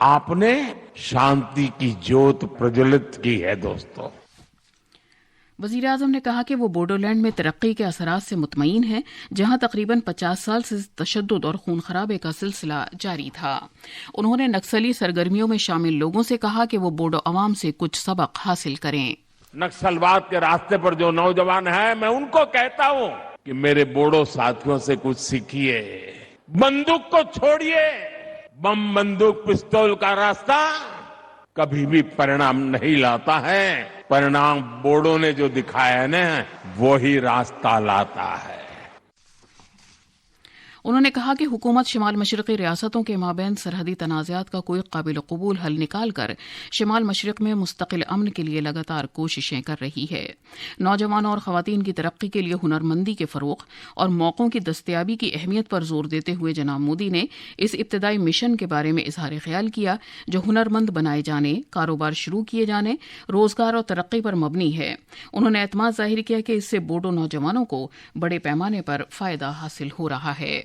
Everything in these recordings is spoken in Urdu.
آپ نے شانتی کی جوت پرجولیت کی ہے دوستو۔ وزیر اعظم نے کہا کہ وہ بوڈولینڈ میں ترقی کے اثرات سے مطمئن ہیں، جہاں تقریباً 50 سال سے تشدد اور خون خرابے کا سلسلہ جاری تھا۔ انہوں نے نکسلی سرگرمیوں میں شامل لوگوں سے کہا کہ وہ بوڈو عوام سے کچھ سبق حاصل کریں۔ نکسلواد کے راستے پر جو نوجوان ہیں، میں ان کو کہتا ہوں کہ میرے بوڈو ساتھیوں سے کچھ سیکھیے، بندوق کو چھوڑیے۔ بم، بندوق، پستول کا راستہ کبھی بھی پرینام نہیں لاتا ہے، پرینام بوڈو نے جو دکھایا ہے نا، وہی راستہ لاتا ہے۔ انہوں نے کہا کہ حکومت شمال مشرقی ریاستوں کے مابین سرحدی تنازعات کا کوئی قابل قبول حل نکال کر شمال مشرق میں مستقل امن کے لیے لگاتار کوششیں کر رہی ہے۔ نوجوانوں اور خواتین کی ترقی کے لیے ہنرمندی کے فروغ اور موقعوں کی دستیابی کی اہمیت پر زور دیتے ہوئے جناب مودی نے اس ابتدائی مشن کے بارے میں اظہار خیال کیا جو ہنرمند بنائے جانے، کاروبار شروع کیے جانے، روزگار اور ترقی پر مبنی ہے۔ انہوں نے اعتماد ظاہر کیا کہ اس سے بوڈو نوجوانوں کو بڑے پیمانے پر فائدہ حاصل ہو رہا ہے۔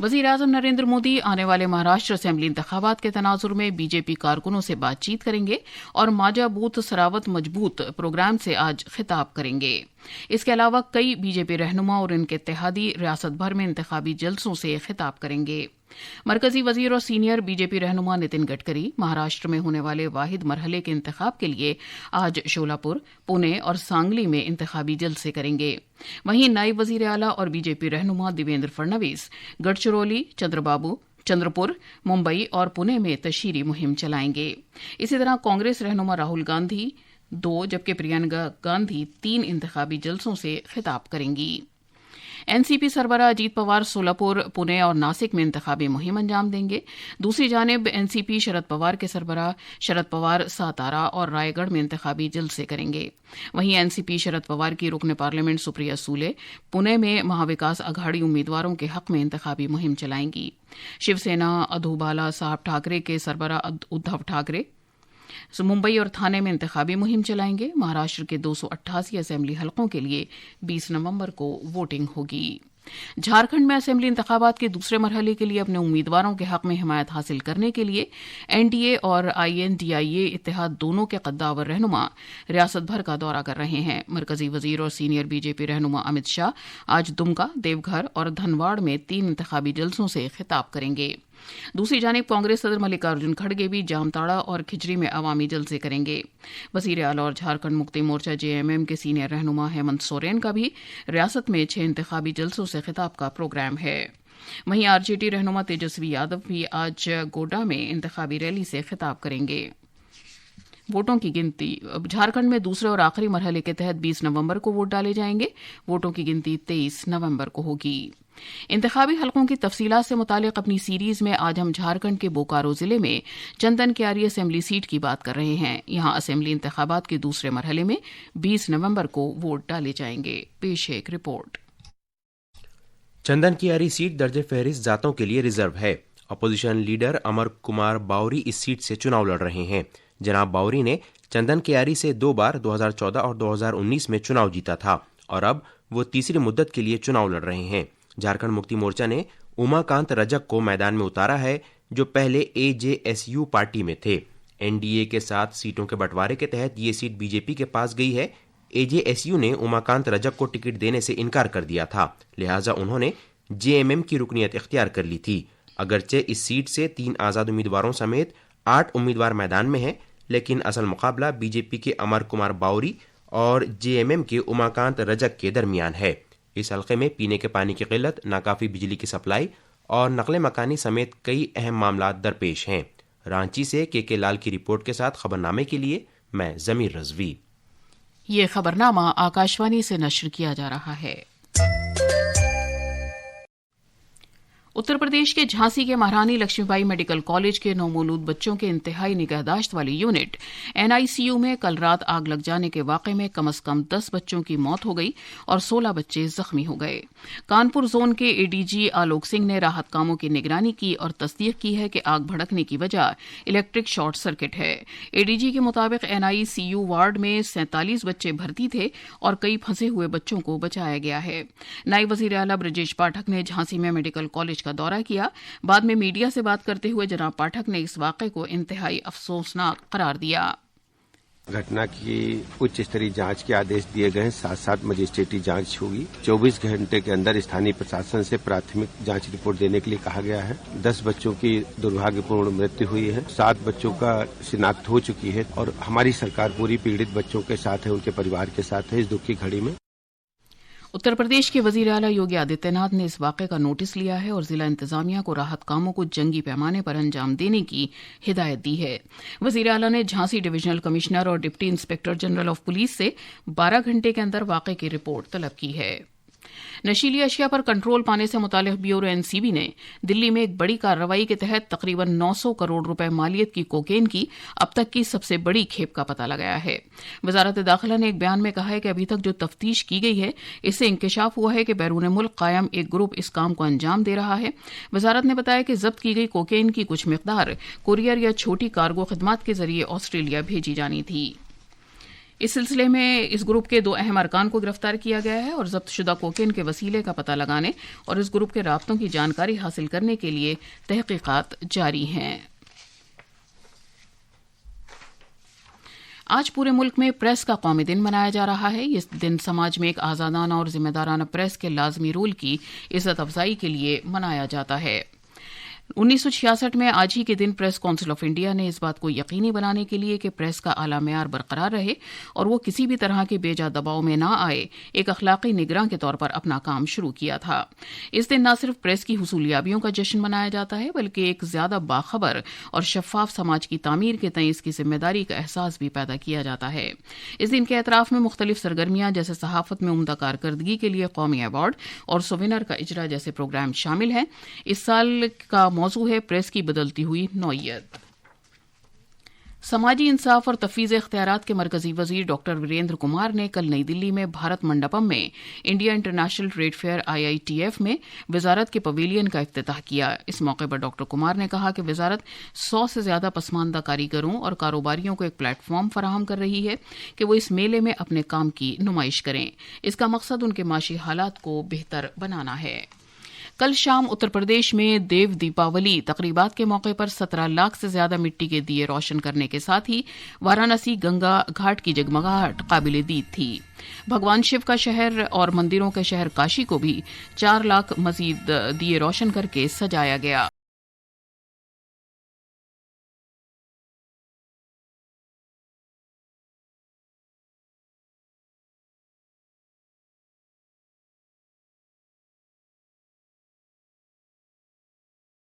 وزیر اعظم نریندر مودی آنے والے مہاراشٹر اسمبلی انتخابات کے تناظر میں بی جے پی کارکنوں سے بات چیت کریں گے اور ماجا بوتھ سراوت مضبوط پروگرام سے آج خطاب کریں گے۔ اس کے علاوہ کئی بی جے پی رہنما اور ان کے اتحادی ریاست بھر میں انتخابی جلسوں سے خطاب کریں گے۔ مرکزی وزیر اور سینئر بی جے پی رہنما نتن گڈکری مہاراشٹر میں ہونے والے واحد مرحلے کے انتخاب کے لیے آج شولاپور، پونے اور سانگلی میں انتخابی جلسے کریں گے۔ وہیں نائب وزیر اعلیٰ اور بی جے پی رہنما دیویندر فڈنویس گڈچرولی، چندرپور، ممبئی اور پونے میں تشہیری مہم چلائیں گے۔ اسی طرح کانگریس رہنما راہل گاندھی 2 جبکہ پرینکا گاندھی 3 انتخابی جلسوں سے خطاب کریں گی۔ این سی پی سربراہ اجیت پوار سولاپور، پونے اور ناسک میں انتخابی مہم انجام دیں گے۔ دوسری جانب این سی پی شرد پوار کے سربراہ شرد پوار ساتارا اور رائے گڑھ میں انتخابی جلسے کریں گے۔ وہیں این سی پی شرد پوار کی رکن پارلیمنٹ سپریا سولے پونے میں مہاوکاس اگھاڑی امیدواروں کے حق میں انتخابی مہم چلائیں گی۔ شیو سینا ادھو بالا صاحب ٹھاکرے کے سربراہ ادھو ٹھاکرے ممبئی اور تھانے میں انتخابی مہم چلائیں گے۔ مہاراشٹر کے 288 اسمبلی حلقوں کے لیے 20 نومبر کو ووٹنگ ہوگی۔ جھارکھنڈ میں اسمبلی انتخابات کے دوسرے مرحلے کے لیے اپنے امیدواروں کے حق میں حمایت حاصل کرنے کے لیے این ڈی اے اور آئی این ڈی آئی اے اتحاد دونوں کے قداور رہنما ریاست بھر کا دورہ کر رہے ہیں۔ مرکزی وزیر اور سینئر بی جے پی رہنما امت شاہ آج دمکا، دیوگھر اور دھنواڑ میں 3 انتخابی جلسوں سے خطاب کریں گے۔ دوسری جانب کانگریس صدر ملکارجن کھڑگے بھی جامتاڑا اور کھچڑی میں عوامی جلسے کریں گے۔ وزیر اعلیٰ اور جھارکھنڈ مکتی مورچہ جے ایم ایم کے سینئر رہنما ہیمنت سورین کا بھی ریاست میں 6 انتخابی جلسوں سے خطاب کا پروگرام ہے۔ وہیں آر جے ڈی رہنما تیجسوی یادو بھی آج گوڈا میں انتخابی ریلی سے خطاب کریں گے۔ ووٹوں کی گنتی جھارکھنڈ میں دوسرے اور آخری مرحلے کے تحت 20 نومبر کو ووٹ ڈالے جائیں گے۔ ووٹوں کی گنتی 23 نومبر کو ہوگی۔ انتخابی حلقوں کی تفصیلات سے متعلق اپنی سیریز میں آج ہم جھارکھنڈ کے بوکارو ضلع میں چندن کیاری اسمبلی سیٹ کی بات کر رہے ہیں۔ یہاں اسمبلی انتخابات کے دوسرے مرحلے میں 20 نومبر کو ووٹ ڈالے جائیں گے۔ پیش ہے ایک رپورٹ۔ چندن کیاری سیٹ درج فہرست ذاتوں کے لیے ریزرو ہے۔ اپوزیشن لیڈر امر کمار باوری اس سیٹ سے چناؤ لڑ رہے ہیں۔ جناب باوری نے چندن کیاری سے 2 بار 2014 اور 2019 میں چناؤ جیتا تھا اور اب وہ تیسری مدت کے لیے چناؤ لڑ رہے ہیں۔ جھارکھنڈ مکتی مورچہ نے اما کانت رجک کو میدان میں اتارا ہے جو پہلے اے جے ایس یو پارٹی میں تھے۔ این ڈی اے کے ساتھ سیٹوں کے بنٹوارے کے تحت یہ سیٹ بی جے پی کے پاس گئی ہے۔ اے جے ایس یو نے اما کانت رجک کو ٹکٹ دینے سے انکار کر دیا تھا، لہٰذا انہوں نے جے ایم ایم کی رکنیت اختیار کر لی تھی۔ اگرچہ اس سیٹ سے 3 آزاد امیدواروں سمیت 8 امیدوار میدان میں ہیں، لیکن اصل مقابلہ بی جے پی کے امر کمار باوری اور جے ایم ایم کے اما کانت رجک کے درمیان ہے۔ اس حلقے میں پینے کے پانی کی قلت، ناکافی بجلی کی سپلائی اور نقل مکانی سمیت کئی اہم معاملات درپیش ہیں۔ رانچی سے کے لال کی رپورٹ کے ساتھ خبرنامے کے لیے میں ضمیر رضوی۔ یہ خبرنامہ آکاشوانی سے نشر کیا جا رہا ہے۔ اتر پردیش کے جھانسی کے مہارانی لکشمی بائی میڈیکل کالج کے نومولود بچوں کے انتہائی نگہداشت والی unit N I C U میں کل رات آگ لگ جانے کے واقعے میں کم از کم 10 بچوں کی موت ہو گئی اور 16 بچے زخمی ہو گئے۔ کانپور زون کے اے ڈی جی آلوک سنگھ نے راحت کاموں کی نگرانی کی اور تصدیق کی ہے کہ آگ بھڑکنے کی وجہ الیکٹرک شارٹ سرکٹ ہے۔ اے ڈی جی کے مطابق N I C U ward میں 47 بچے بھرتی تھے اور کئی پھنسے ہوئے بچوں کو بچایا گیا ہے۔ نائب وزیر اعلیٰ برجیش پاٹھک نے جھانسی میں میڈیکل کالج کالج کا دورہ کیا. بعد میں میڈیا سے بات کرتے ہوئے جناب پاٹھک نے اس واقعے کو انتہائی افسوسناک قرار دیا. گھٹنا کی اچ ستری جانچ کے آدیش دیے گئے ہیں. ساتھ ساتھ مجسٹریٹی جانچ ہوگی. 24 گھنٹے کے اندر استھانی پرشاسن سے پراتھمک جانچ رپورٹ دینے کے لیے کہا گیا ہے. 10 بچوں کی دربھاگیہپورن مرتیو ہوئی ہے. 7 بچوں کا شناخت ہو چکی ہے اور ہماری سرکار پوری پیڑت بچوں کے ساتھ ہے، ان کے پریوار کے ساتھ ہے اس دکھ کی گھڑی میں. اتر پردیش کے وزیر اعلیٰ یوگی آدتیہ ناتھ نے اس واقعے کا نوٹس لیا ہے اور ضلع انتظامیہ کو راحت کاموں کو جنگی پیمانے پر انجام دینے کی ہدایت دی ہے. وزیر اعلیٰ نے جھانسی ڈویژنل کمشنر اور deputy inspector general of police سے 12 گھنٹے کے اندر واقعے کی رپورٹ طلب کی ہے. نشیلی اشیاء پر کنٹرول پانے سے متعلق بیورو NCB نے دلی میں ایک بڑی کارروائی کے تحت تقریباً 900 کروڑ روپے مالیت کی کوکین کی اب تک کی سب سے بڑی کھیپ کا پتہ لگایا ہے. وزارت داخلہ نے ایک بیان میں کہا ہے کہ ابھی تک جو تفتیش کی گئی ہے اس سے انکشاف ہوا ہے کہ بیرون ملک قائم ایک گروپ اس کام کو انجام دے رہا ہے. وزارت نے بتایا کہ ضبط کی گئی کوکین کی کچھ مقدار کوریئر یا چھوٹی کارگو خدمات کے ذریعے آسٹریلیا بھیجی جانی تھی. اس سلسلے میں اس گروپ کے 2 اہم ارکان کو گرفتار کیا گیا ہے اور ضبط شدہ کوکین کے وسیلے کا پتہ لگانے اور اس گروپ کے رابطوں کی جانکاری حاصل کرنے کے لیے تحقیقات جاری ہیں. آج پورے ملک میں پریس کا قومی دن منایا جا رہا ہے. یہ دن سماج میں ایک آزادانہ اور ذمہ دارانہ پریس کے لازمی رول کی عزت افزائی کے لیے منایا جاتا ہے. 1966 میں آج ہی کے دن پریس کونسل آف انڈیا نے اس بات کو یقینی بنانے کے لیے کہ پریس کا اعلیٰ معیار برقرار رہے اور وہ کسی بھی طرح کے بے جا دباؤ میں نہ آئے ایک اخلاقی نگراں کے طور پر اپنا کام شروع کیا تھا. اس دن نہ صرف پریس کی حصولیابیوں کا جشن منایا جاتا ہے بلکہ ایک زیادہ باخبر اور شفاف سماج کی تعمیر کے تئیں اس کی ذمہ داری کا احساس بھی پیدا کیا جاتا ہے. اس دن کے اعتراف میں مختلف سرگرمیاں جیسے صحافت میں عمدہ کارکردگی کے لیے قومی ایوارڈ اور سووینر کا اجرا جیسے پروگرام شامل ہیں. اس سال کا موضوع ہے پریس کی بدلتی ہوئی نوعیت. سماجی انصاف اور تفویض اختیارات کے مرکزی وزیر ڈاکٹر وریندر کمار نے کل نئی دلی میں بھارت منڈپم میں India international trade fair IITF میں وزارت کے پویلین کا افتتاح کیا. اس موقع پر ڈاکٹر کمار نے کہا کہ وزارت 100 سے زیادہ پسماندہ کاریگروں اور کاروباریوں کو ایک پلیٹ فارم فراہم کر رہی ہے کہ وہ اس میلے میں اپنے کام کی نمائش کریں. اس کا مقصد ان کے معاشی حالات کو بہتر بنانا ہے. کل شام اتر پردیش میں دیو دیپاولی تقریبات کے موقع پر 17 لاکھ سے زیادہ مٹی کے دیے روشن کرنے کے ساتھ ہی وارانسی گنگا گھاٹ کی جگمگاہٹ قابل دید تھی. بھگوان شیو کا شہر اور مندروں کے شہر کاشی کو بھی 4 لاکھ مزید دیے روشن کر کے سجایا گیا.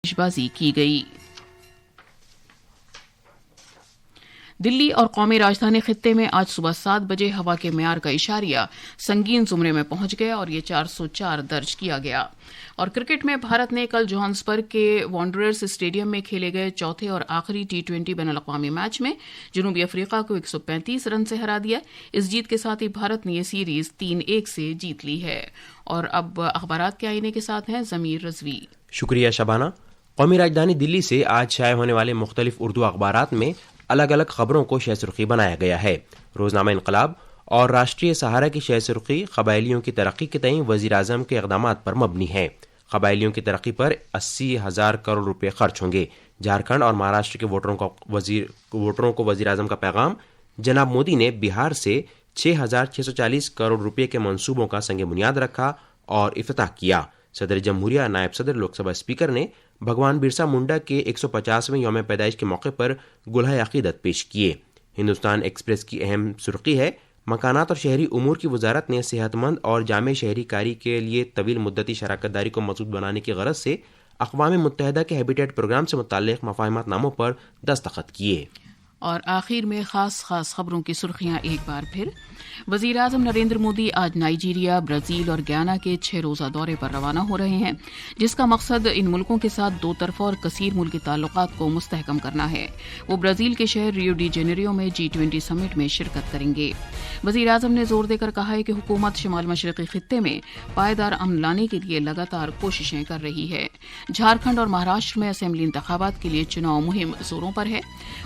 بازی کی گئی. دلی اور قومی راجدھانی خطے میں آج صبح 7 بجے ہوا کے معیار کا اشاریہ سنگین زمرے میں پہنچ گیا اور یہ 404 درج کیا گیا. اور کرکٹ میں بھارت نے کل جوہانسبرگ کے وانڈررز اسٹیڈیم میں کھیلے گئے چوتھے اور آخری T20 بین الاقوامی میچ میں جنوبی افریقہ کو 135 رن سے ہرا دیا. اس جیت کے ساتھ ہی بھارت نے یہ سیریز 3-1 سے جیت لی ہے. اور اب اخبارات کے آئینے کے ساتھ ہیں ضمیر رضوی. شکریہ شبانہ. قومی راجدھانی دلی سے آج شائع ہونے والے مختلف اردو اخبارات میں الگ الگ خبروں کو شہ سرخی بنایا گیا ہے. روزنامہ انقلاب اور راشٹریہ سہارا کی شہ سرخی قبائلیوں کی ترقی کے تئیں وزیر اعظم کے اقدامات پر مبنی ہے. قبائلیوں کی ترقی پر 80,000 کروڑ روپے خرچ ہوں گے. جھارکھنڈ اور مہاراشٹر کے ووٹروں کو وزیر اعظم کا پیغام. جناب مودی نے بہار سے 6,640 کروڑ روپے کے منصوبوں کا سنگ بنیاد رکھا اور افتتاح کیا. صدر جمہوریہ نائب صدر لوک سبھا اسپیکر نے بھگوان برسا منڈا کے 150ویں یوم پیدائش کے موقع پر گلہائے عقیدت پیش کیے. ہندوستان ایکسپریس کی اہم سرخی ہے مکانات اور شہری امور کی وزارت نے صحت مند اور جامع شہری کاری کے لیے طویل مدتی شراکت داری کو مضبوط بنانے کی غرض سے اقوام متحدہ کے ہیبیٹیٹ پروگرام سے متعلق مفاہمت ناموں پر دستخط کیے. اور آخر میں خاص خبروں کی سرخیاں ایک بار پھر. وزیر اعظم نریندر مودی آج نائجیریا، برازیل اور گیانا کے 6 روزہ دورے پر روانہ ہو رہے ہیں جس کا مقصد ان ملکوں کے ساتھ 2 طرفہ اور کثیر ملکی تعلقات کو مستحکم کرنا ہے. وہ برازیل کے شہر ریو ڈی جینیرو میں G20 سمٹ میں شرکت کریں گے. وزیر اعظم نے زور دے کر کہا ہے کہ حکومت شمال مشرقی خطے میں پائیدار امن لانے کے لیے لگاتار کوششیں کر رہی ہے. جھارکھنڈ اور مہاراشٹر میں اسمبلی انتخابات کے لیے چناؤ مہم زوروں پر ہے.